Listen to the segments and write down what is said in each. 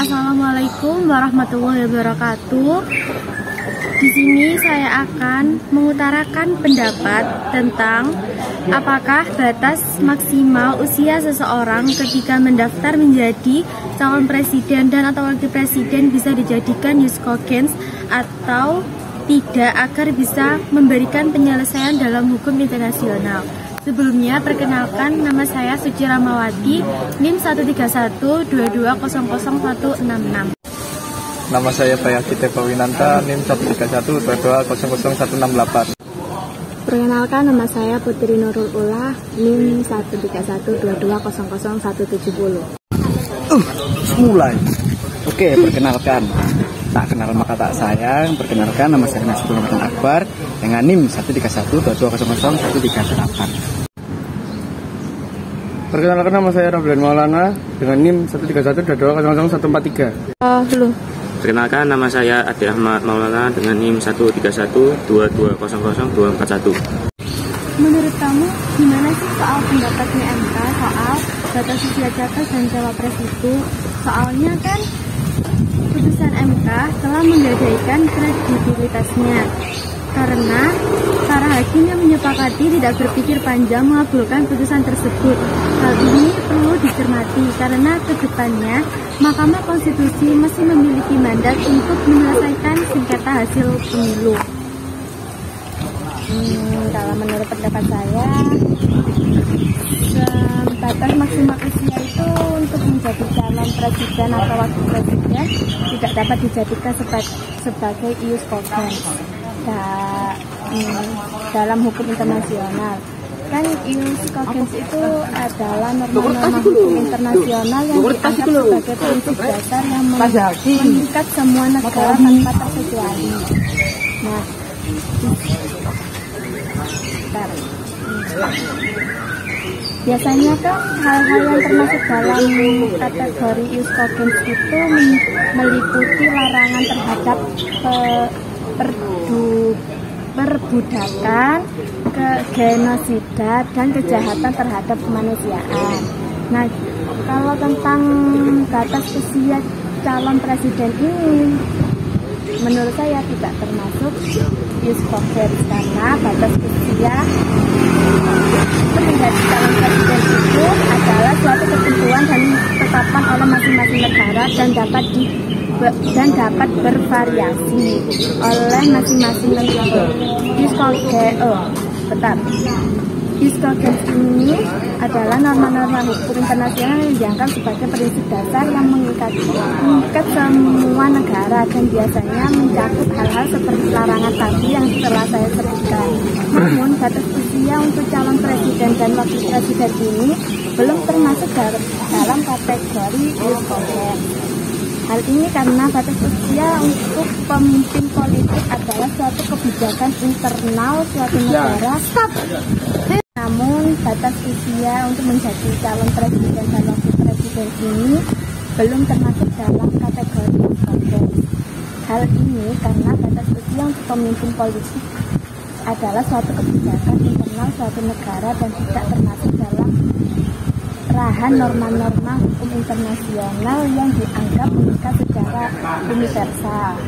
Assalamualaikum warahmatullahi wabarakatuh. Di sini saya akan mengutarakan pendapat tentang apakah batas maksimal usia seseorang ketika mendaftar menjadi calon presiden dan atau wakil presiden bisa dijadikan use cogens atau tidak agar bisa memberikan penyelesaian dalam hukum internasional. Sebelumnya, perkenalkan, nama saya Suci Ramawati, NIM 13122000166. Nama saya Bayaki Tepawinanta, NIM 13122000168. Perkenalkan, nama saya Putri Nurul Ulah, NIM 13122000170. Mulai. Oke, perkenalkan. Tak kenal maka tak sayang. Perkenalkan, nama saya Nasrul Ramadan Akbar dengan NIM 13122000138. Perkenalkan, nama saya Rabian Maulana dengan NIM 13122000143. Belum. Perkenalkan, nama saya Ade Ahmad Maulana dengan NIM 13122000241. Menurut kamu, gimana sih soal pendapatnya MK soal batas usia capres dan cawapres itu? Soalnya kan putusan MK telah menggadaikan kredibilitasnya karena para hakim yang menyepakati tidak berpikir panjang mengabulkan putusan tersebut. Hal ini perlu dicermati karena ke depannya Mahkamah Konstitusi masih memiliki mandat untuk menyelesaikan sengketa hasil pemilu. Kalau menurut pendapat saya, Batas maksimal usia itu untuk menjadi calon presiden atau wakil presiden tidak dapat dijadikan sebagai ius cogens dalam hukum internasional. Kan ius cogens itu adalah norma-norma hukum internasional yang dianggap sebagai prinsip dasar yang mengikat semua negara tanpa terkecuali. Nah, biasanya kan hal-hal yang termasuk dalam kategori ius cogens itu meliputi larangan terhadap perbudakan, genosida, dan kejahatan terhadap kemanusiaan. Nah, kalau tentang batas usia calon presiden ini, menurut saya tidak termasuk ius cogens karena batas usia menjadi calon presiden itu adalah suatu ketentuan dan ditetapkan oleh masing-masing negara dan dapat bervariasi oleh masing-masing negara. Ius cogens ini adalah norma-norma hukum internasional yang dianggap sebagai prinsip dasar yang mengikat semua negara dan biasanya mencakup hal-hal seperti larangan tadi yang telah saya sebutkan. Namun, batas usia untuk calon presiden dan wakil presiden ini belum termasuk dalam kategori ius cogens. Hal ini karena batas usia untuk pemimpin politik adalah suatu kebijakan internal suatu negara. Namun, batas usia untuk menjadi calon presiden dan wakil presiden ini belum termasuk dalam kategori ius cogens. Hal ini karena batas usia untuk pemimpin politik adalah suatu kebijakan internal suatu negara dan tidak termasuk dalam rahan norma-norma hukum internasional yang dianggap mengikat secara universal.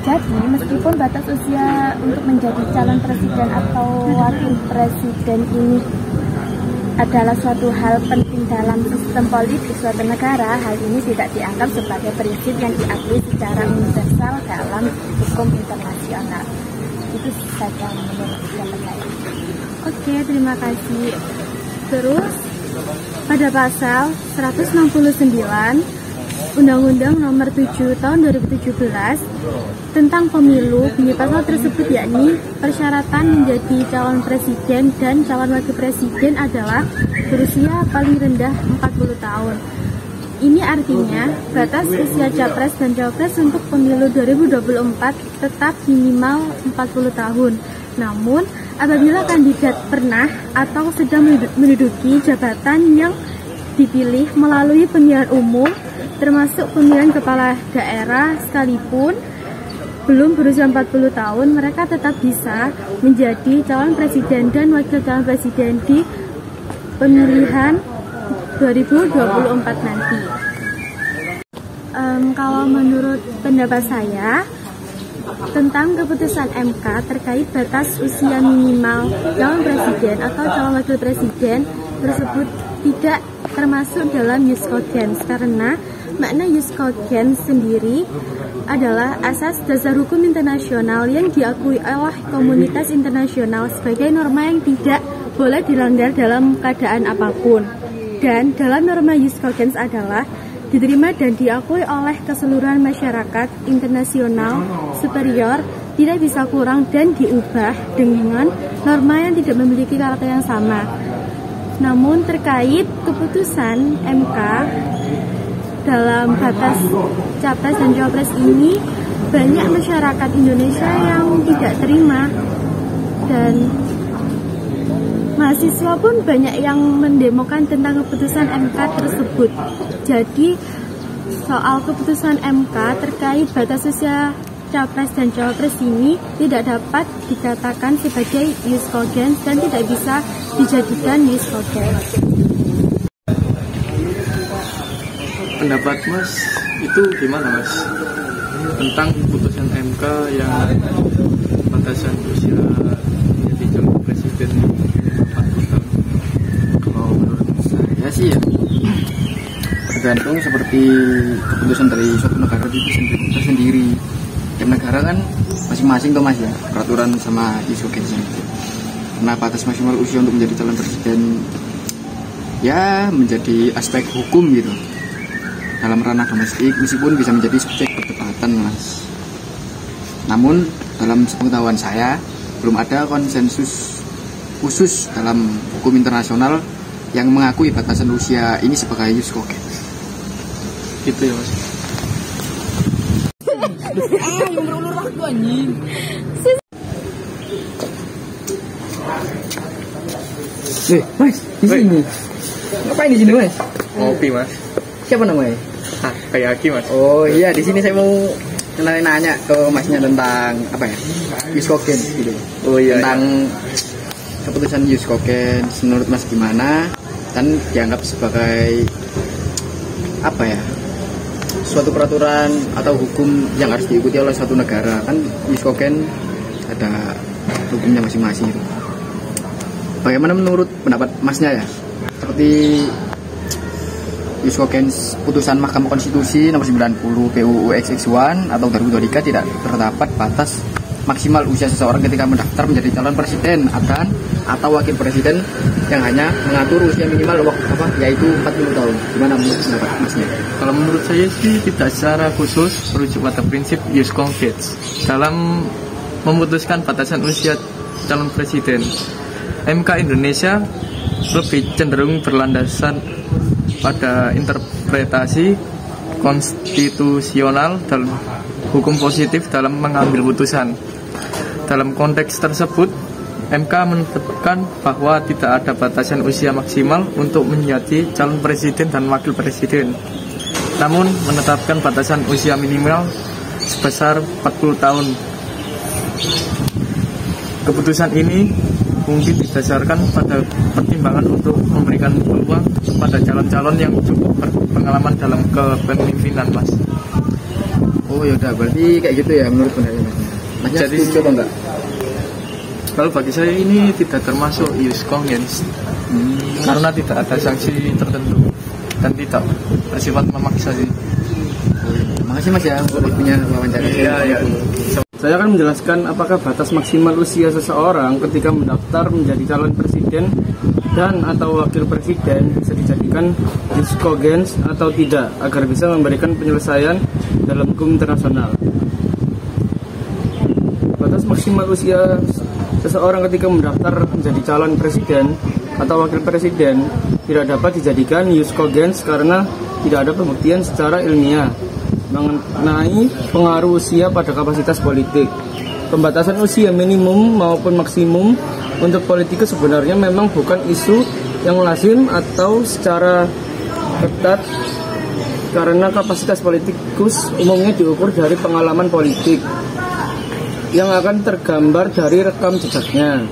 Jadi, meskipun batas usia untuk menjadi calon presiden atau wakil presiden ini adalah suatu hal penting dalam sistem politik suatu negara, hal ini tidak dianggap sebagai prinsip yang diakui secara universal dalam hukum internasional. Itu saja menurut pendapat saya. Oke, terima kasih. Terus, pada pasal 169 Undang-Undang Nomor 7 Tahun 2017 tentang pemilu, bunyi pasal tersebut yakni persyaratan menjadi calon presiden dan calon wakil presiden adalah berusia paling rendah 40 tahun. Ini artinya batas usia capres dan cawapres untuk pemilu 2024 tetap minimal 40 tahun. Namun, apabila kandidat pernah atau sedang menduduki jabatan yang dipilih melalui pemilihan umum, termasuk pemilihan kepala daerah sekalipun belum berusia 40 tahun, mereka tetap bisa menjadi calon presiden dan wakil calon presiden di pemilihan 2024 nanti. Kalau menurut pendapat saya tentang keputusan MK terkait batas usia minimal calon presiden atau calon wakil presiden tersebut tidak termasuk dalam Jus Cogens, karena makna Jus Cogens sendiri adalah asas dasar hukum internasional yang diakui oleh komunitas internasional sebagai norma yang tidak boleh dilanggar dalam keadaan apapun. Dan dalam norma Jus Cogens adalah diterima dan diakui oleh keseluruhan masyarakat internasional superior, tidak bisa kurang dan diubah dengan norma yang tidak memiliki karakter yang sama. Namun terkait keputusan MK dalam batas capres dan cawapres ini, banyak masyarakat Indonesia yang tidak terima, dan mahasiswa pun banyak yang mendemokan tentang keputusan MK tersebut. Jadi soal keputusan MK terkait batas usia capres dan cawapres ini tidak dapat dikatakan sebagai Jus Cogens dan tidak bisa dijadikan Jus Cogens. Pendapat Mas itu gimana Mas tentang keputusan MK yang batasan usia jadi calon presiden 40 tahun? Kalau menurut saya sih ya tergantung seperti keputusan dari suatu negara itu sendiri. Tiap negara kan masing-masing tuh Mas ya peraturan sama Jus Cogens. Nah, batas maksimal usia untuk menjadi calon presiden ya menjadi aspek hukum gitu dalam ranah domestik, meskipun bisa menjadi subjek perdebatan Mas. Namun dalam sepengetahuan saya belum ada konsensus khusus dalam hukum internasional yang mengakui batasan usia ini sebagai Jus Cogens. Gitu ya Mas. Mas, di sini. Ngapain di sini, Mas? Ngopi Mas. Siapa namanya? Kayak Aki Mas. Oh iya, di sini saya mau nanya ke Masnya tentang apa ya? Jus Cogens gitu. Oh iya. Tentang keputusan Jus Cogens menurut Mas gimana? Dan dianggap sebagai apa ya? Suatu peraturan atau hukum yang harus diikuti oleh suatu negara. Kan Jus Cogens ada hukumnya masing-masing. Bagaimana menurut pendapat Masnya ya? Seperti Jus Cogens putusan Mahkamah Konstitusi nomor 90 PUU XX1 atau 2023 tidak terdapat batas maksimal usia seseorang ketika mendaftar menjadi calon presiden atau wakil presiden yang hanya mengatur usia minimal yaitu 40 tahun. Gimana menurut pendapat Masnya? Kalau menurut saya sih tidak secara khusus merujuk pada prinsip Jus Cogens dalam memutuskan batasan usia calon presiden. MK Indonesia lebih cenderung berlandasan pada interpretasi konstitusional dan hukum positif dalam mengambil putusan. Dalam konteks tersebut, MK menetapkan bahwa tidak ada batasan usia maksimal untuk menjadi calon presiden dan wakil presiden, namun menetapkan batasan usia minimal sebesar 40 tahun. Keputusan ini mungkin didasarkan pada pertimbangan untuk memberikan peluang kepada calon-calon yang cukup berpengalaman dalam kepemimpinan, Mas. Oh ya udah, berarti kayak gitu ya menurut pendapat Masnya. Jadi coba enggak? Kalau bagi saya ini tidak termasuk Jus Cogens karena tidak ada sanksi tertentu dan tidak bersifat memaksa sih. Makasih Mas ya untuk punya wawancara. Iya. Saya akan menjelaskan apakah batas maksimal usia seseorang ketika mendaftar menjadi calon presiden dan atau wakil presiden bisa dijadikan Jus Cogens atau tidak agar bisa memberikan penyelesaian dalam hukum internasional. Batas maksimal usia seseorang ketika mendaftar menjadi calon presiden atau wakil presiden tidak dapat dijadikan Jus Cogens karena tidak ada pembuktian secara ilmiah mengenai pengaruh usia pada kapasitas politik. Pembatasan usia minimum maupun maksimum untuk politikus sebenarnya memang bukan isu yang lazim atau secara ketat karena kapasitas politikus umumnya diukur dari pengalaman politik yang akan tergambar dari rekam jejaknya.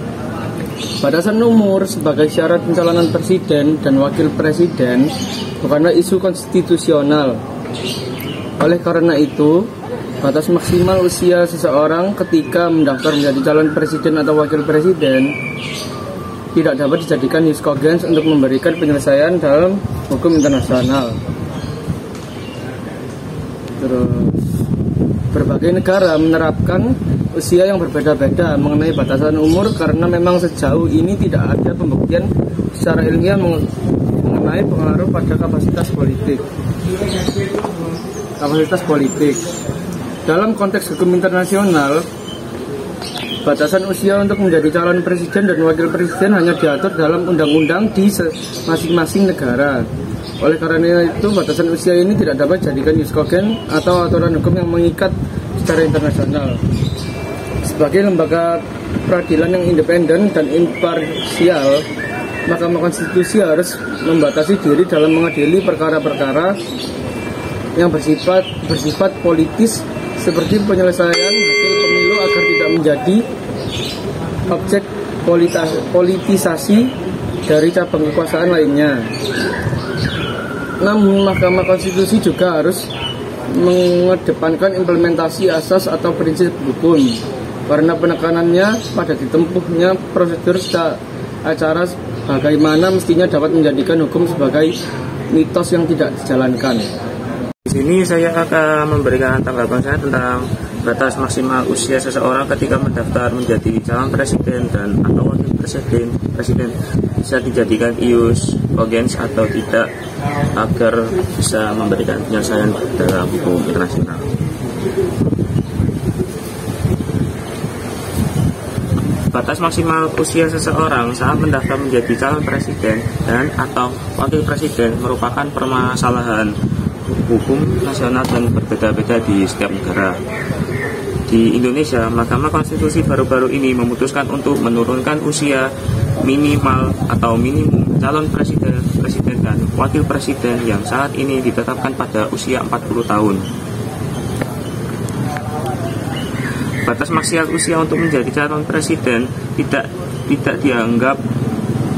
Batasan umur sebagai syarat pencalonan presiden dan wakil presiden bukanlah isu konstitusional. Oleh karena itu, batas maksimal usia seseorang ketika mendaftar menjadi calon presiden atau wakil presiden tidak dapat dijadikan jus cogens untuk memberikan penyelesaian dalam hukum internasional. Terus, berbagai negara menerapkan usia yang berbeda-beda mengenai batasan umur karena memang sejauh ini tidak ada pembuktian secara ilmiah mengenai pengaruh pada kapasitas politik. Dalam konteks hukum internasional, batasan usia untuk menjadi calon presiden dan wakil presiden hanya diatur dalam undang-undang di masing-masing negara. Oleh karena itu, batasan usia ini tidak dapat dijadikan jus cogens atau aturan hukum yang mengikat secara internasional. Sebagai lembaga peradilan yang independen dan imparsial, Mahkamah Konstitusi harus membatasi diri dalam mengadili perkara-perkara yang bersifat politis seperti penyelesaian hasil pemilu agar tidak menjadi objek politisasi dari cabang kekuasaan lainnya. Namun, Mahkamah Konstitusi juga harus mengedepankan implementasi asas atau prinsip hukum karena penekanannya pada ditempuhnya prosedur acara bagaimana mestinya dapat menjadikan hukum sebagai mitos yang tidak dijalankan. Di sini saya akan memberikan tanggapan saya tentang batas maksimal usia seseorang ketika mendaftar menjadi calon presiden dan atau wakil presiden bisa dijadikan ius cogens atau tidak agar bisa memberikan penyelesaian dalam hukum internasional. Batas maksimal usia seseorang saat mendaftar menjadi calon presiden dan atau wakil presiden merupakan permasalahan hukum nasional dan berbeda-beda di setiap negara. Di Indonesia, Mahkamah Konstitusi baru-baru ini memutuskan untuk menurunkan usia minimal atau minimum calon presiden dan wakil presiden yang saat ini ditetapkan pada usia 40 tahun. Batas maksimal usia untuk menjadi calon presiden tidak dianggap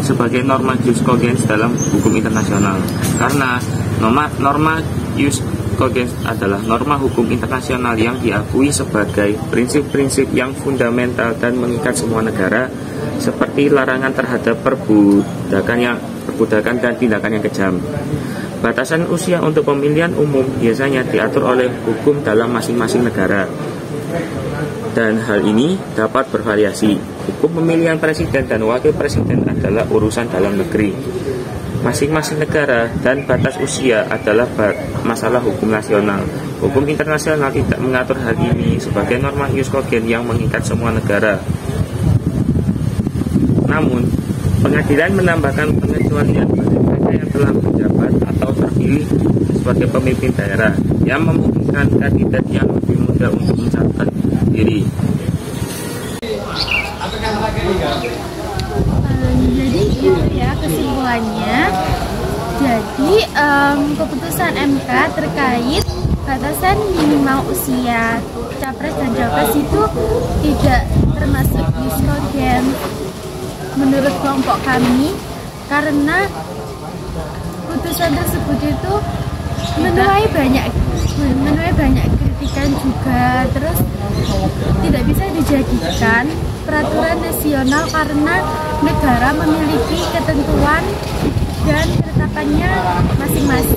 sebagai norma jus cogens dalam hukum internasional karena norma jus cogens adalah norma hukum internasional yang diakui sebagai prinsip-prinsip yang fundamental dan mengikat semua negara seperti larangan terhadap perbudakan dan tindakan yang kejam. Batasan usia untuk pemilihan umum biasanya diatur oleh hukum dalam masing-masing negara. Dan hal ini dapat bervariasi. Hukum pemilihan presiden dan wakil presiden adalah urusan dalam negeri masing-masing negara dan batas usia adalah masalah hukum nasional. Hukum internasional tidak mengatur hal ini sebagai norma jus cogens yang mengikat semua negara. Namun, pengadilan menambahkan pengecualian bagi mereka yang telah menjabat atau terpilih sebagai pemimpin daerah yang memungkinkan kandidat yang lebih muda untuk mencalonkan diri. Jadi itu ya kesimpulannya. Jadi keputusan MK terkait batasan minimal usia capres dan cawapres itu tidak termasuk jus cogens menurut kelompok kami karena putusan tersebut itu menuai banyak kritikan juga, terus tidak bisa dijadikan peraturan nasional karena negara memiliki ketentuan dan ketetapannya masing-masing.